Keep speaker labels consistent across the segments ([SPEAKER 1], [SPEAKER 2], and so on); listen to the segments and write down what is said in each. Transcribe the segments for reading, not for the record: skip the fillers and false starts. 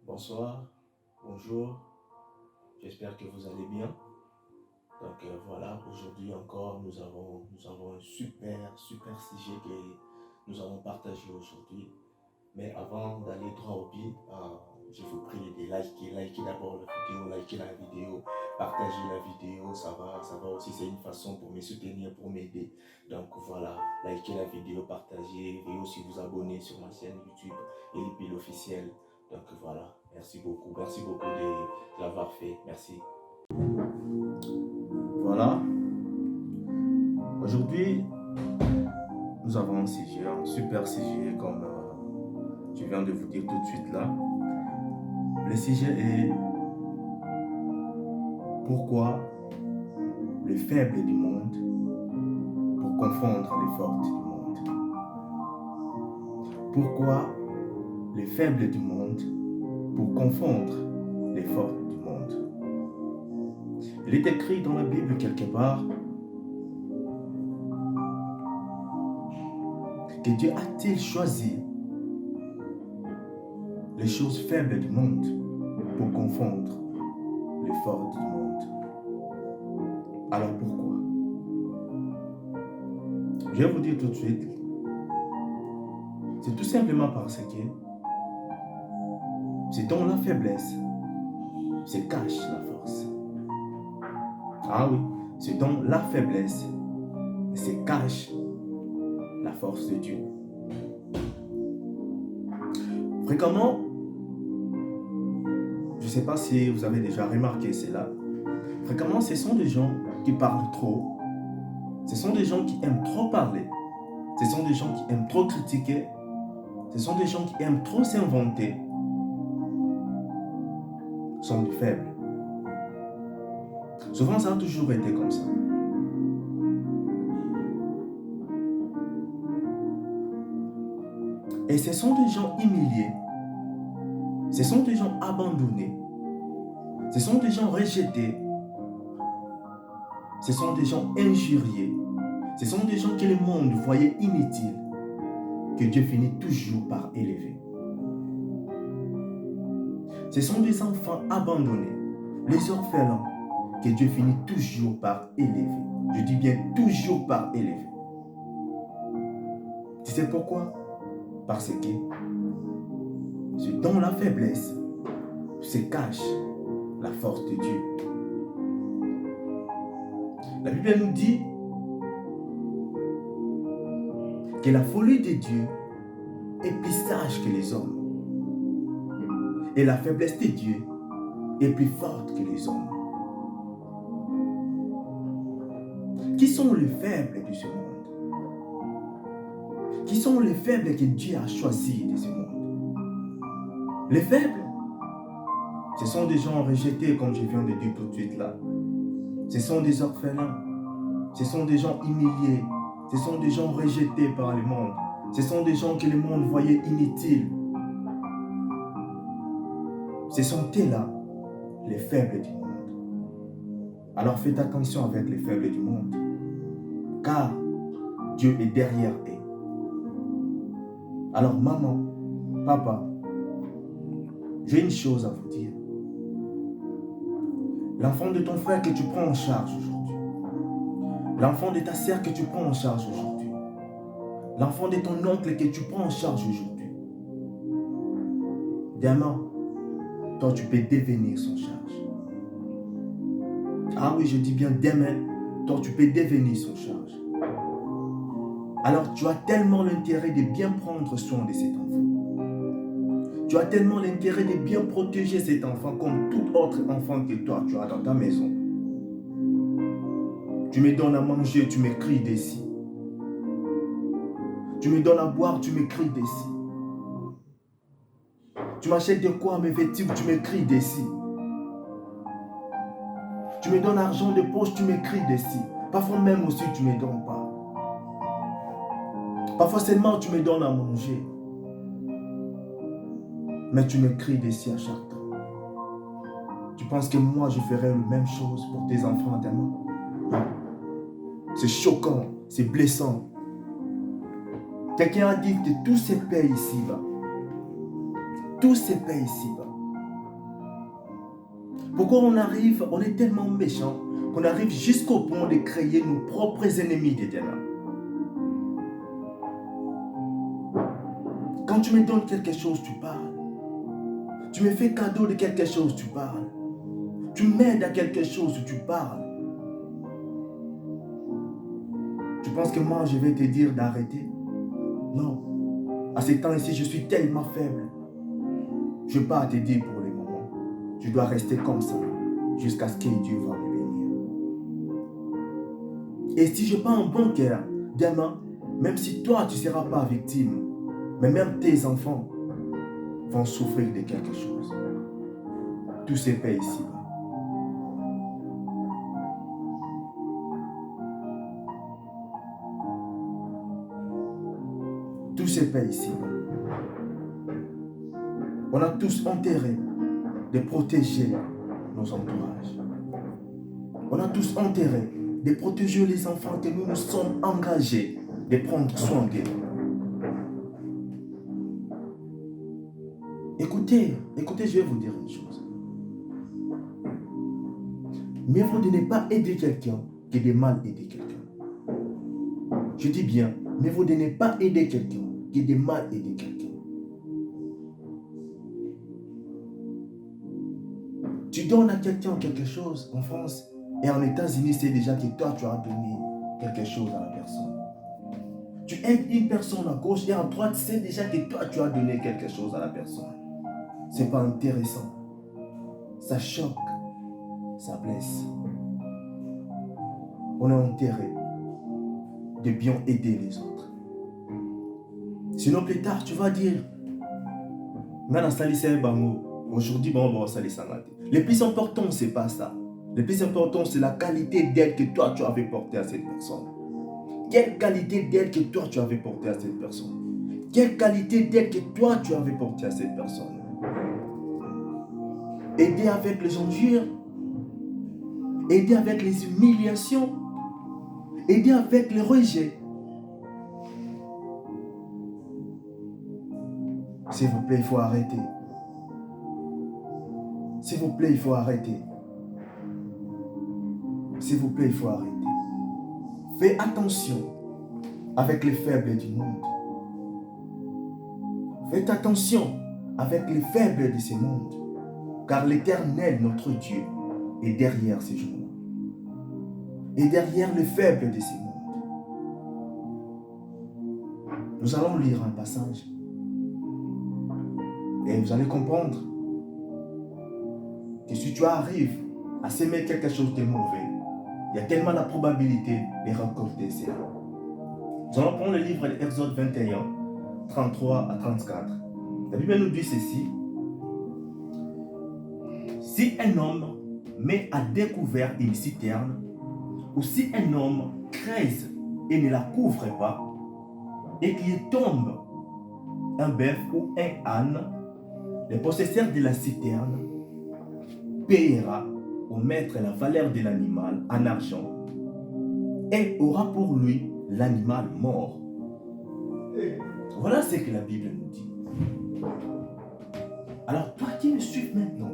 [SPEAKER 1] Bonsoir, bonjour, j'espère que vous allez bien. Voilà, aujourd'hui encore, nous avons un super sujet que nous allons partager aujourd'hui. Mais avant d'aller droit au but, je vous prie de liker d'abord la vidéo, liker la vidéo, partager la vidéo, ça va aussi, c'est une façon pour me soutenir, pour m'aider. Donc voilà, liker la vidéo, partager et aussi vous abonner sur ma chaîne YouTube Elipil officiel. Donc voilà, merci beaucoup de l'avoir fait, merci. Voilà, aujourd'hui, nous avons un super sujet comme je viens de vous dire tout de suite là. Le sujet est pourquoi les faibles du monde pour confondre les fortes du monde. Pourquoi les faibles du monde pour confondre les fortes du monde. Il est écrit dans la Bible quelque part que Dieu a-t-il choisi les choses faibles du monde pour confondre les fortes du monde. Alors pourquoi? Je vais vous dire tout de suite, c'est tout simplement parce que c'est dans la faiblesse se cache la force. Ah oui, c'est dans la faiblesse se cache la force de Dieu. Fréquemment, je ne sais pas si vous avez déjà remarqué cela, fréquemment ce sont des gens qui parlent trop, ce sont des gens qui aiment trop parler, ce sont des gens qui aiment trop critiquer, ce sont des gens qui aiment trop s'inventer, sont des faibles. Souvent ça a toujours été comme ça. Et ce sont des gens humiliés, ce sont des gens abandonnés, ce sont des gens rejetés, ce sont des gens injuriés, ce sont des gens que le monde voyait inutiles, que Dieu finit toujours par élever. Ce sont des enfants abandonnés, les orphelins, que Dieu finit toujours par élever. Je dis bien toujours par élever. Tu sais pourquoi? Parce que c'est dans la faiblesse se cache la force de Dieu. La Bible nous dit que la folie de Dieu est plus sage que les hommes. Et la faiblesse de Dieu est plus forte que les hommes. Qui sont les faibles de ce monde? Qui sont les faibles que Dieu a choisis de ce monde? Les faibles, ce sont des gens rejetés, comme je viens de dire tout de suite là. Ce sont des orphelins. Ce sont des gens humiliés. Ce sont des gens rejetés par le monde. Ce sont des gens que le monde voyait inutiles. Ce sont eux-là, les faibles du monde. Alors faites attention avec les faibles du monde, car Dieu est derrière eux. Alors maman, papa, j'ai une chose à vous dire. L'enfant de ton frère que tu prends en charge aujourd'hui, l'enfant de ta sœur que tu prends en charge aujourd'hui, l'enfant de ton oncle que tu prends en charge aujourd'hui, demain, toi tu peux devenir son charge. Ah oui, je dis bien demain, toi tu peux devenir son charge. Alors tu as tellement l'intérêt de bien prendre soin de cet enfant. Tu as tellement l'intérêt de bien protéger cet enfant comme tout autre enfant que toi tu as dans ta maison. Tu me donnes à manger, tu me cries d'ici. Tu me donnes à boire, tu me cries d'ici. Tu m'achètes de quoi me vêtir, tu me cries d'ici. Tu me donnes argent de poche, tu me cries d'ici. Parfois même aussi tu ne me donnes pas. Parfois seulement tu me donnes à manger. Mais tu me cries d'ici à chaque temps. Tu penses que moi je ferais la même chose pour tes enfants demain? Non. C'est choquant, c'est blessant. Quelqu'un a dit que tout se paye ici-bas. Tout se paye ici-bas. Pourquoi on est tellement méchant qu'on arrive jusqu'au point de créer nos propres ennemis d'éternel. Quand tu me donnes quelque chose, tu parles. Tu me fais cadeau de quelque chose, tu parles. Tu m'aides à quelque chose, tu parles. Tu penses que moi, je vais te dire d'arrêter? Non. À ce temps-ci, je suis tellement faible. Je ne vais pas te dire pour le moment. Tu dois rester comme ça jusqu'à ce que Dieu va me bénir. Et si je n'ai pas un bon cœur, demain, même si toi, tu ne seras pas victime, mais même tes enfants vont souffrir de quelque chose. Tout se paie ici-bas. Tout se paie ici-bas. On a tous intérêt de protéger nos entourages. On a tous intérêt de protéger les enfants que nous nous sommes engagés de prendre soin d'eux. Écoutez, je vais vous dire une chose. Mieux vaut de ne pas aider quelqu'un que de mal aider quelqu'un. Je dis bien, mieux vaut de ne pas aider quelqu'un que de mal aider quelqu'un. Tu donnes à quelqu'un quelque chose en France et en États-Unis, c'est déjà que toi, tu as donné quelque chose à la personne. Tu aides une personne à gauche et à droite, c'est déjà que toi, tu as donné quelque chose à la personne. C'est pas intéressant. Ça choque. Ça blesse. On a intérêt de bien aider les autres. Sinon, plus tard, tu vas dire, aujourd'hui, bon, ça les. Le plus important, c'est pas ça. Le plus important, c'est la qualité d'aide que toi, tu avais portée à cette personne. Quelle qualité d'aide que toi, tu avais portée à cette personne? Quelle qualité d'aide que toi, tu avais portée à cette personne? Aider avec les injures, aider avec les humiliations, aider avec les rejets. S'il vous plaît, il faut arrêter. S'il vous plaît, il faut arrêter. S'il vous plaît, il faut arrêter. Fais attention avec les faibles du monde. Faites attention avec les faibles de ce monde. Car l'Éternel, notre Dieu, est derrière ces gens-là. Et derrière les faibles de ce monde. Nous allons lire un passage. Et vous allez comprendre que si tu arrives à s'aimer quelque chose de mauvais, il y a tellement la probabilité de récolter cela. Nous allons prendre le livre d'Exode 21, 33 à 34. La Bible nous dit ceci. Si un homme met à découvert une citerne, ou si un homme creuse et ne la couvre pas, et qu'il tombe un bœuf ou un âne, le possesseur de la citerne payera au maître la valeur de l'animal en argent et aura pour lui l'animal mort. Voilà ce que la Bible nous dit. Alors toi qui me suis maintenant,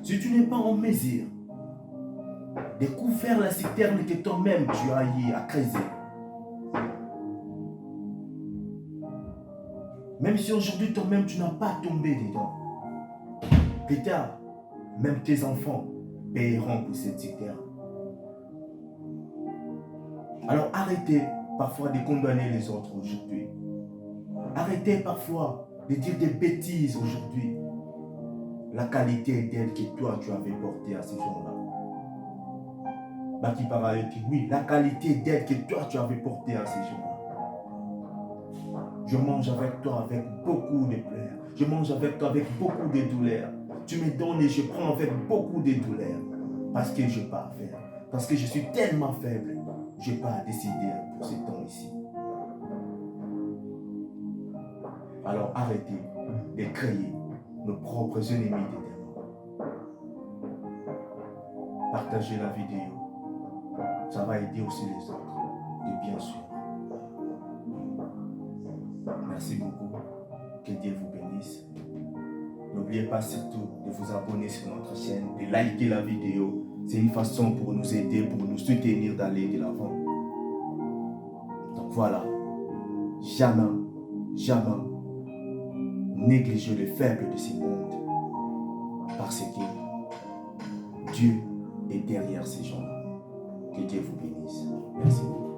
[SPEAKER 1] si tu n'es pas en mesure de couvrir la citerne que toi-même tu as eu à creuser, même si aujourd'hui toi-même tu n'as pas tombé dedans, plus tard, même tes enfants paieront pour cette citerne. Alors arrêtez parfois de condamner les autres aujourd'hui. Arrêtez parfois de dire des bêtises aujourd'hui. La qualité d'aide que toi tu avais portée à ces gens-là. Baki Parayoki, oui, la qualité d'aide que toi tu avais portée à ces gens-là. Je mange avec toi avec beaucoup de pleurs. Je mange avec toi avec beaucoup de douleurs. Tu me donnes et je prends avec beaucoup de douleurs. Parce que je n'ai pas à faire. Parce que je suis tellement faible. Je n'ai pas à décider pour ce temps ici. Alors arrêtez de créer nos propres ennemis d'éternel. Partagez la vidéo. Ça va aider aussi les autres. Et bien sûr. Merci beaucoup. Que Dieu vous bénisse. N'oubliez pas surtout de vous abonner sur notre chaîne, de liker la vidéo. C'est une façon pour nous aider, pour nous soutenir d'aller de l'avant. Donc voilà, jamais, jamais négligez les faibles de ce monde. Parce que Dieu est derrière ces gens. Que Dieu vous bénisse. Merci beaucoup.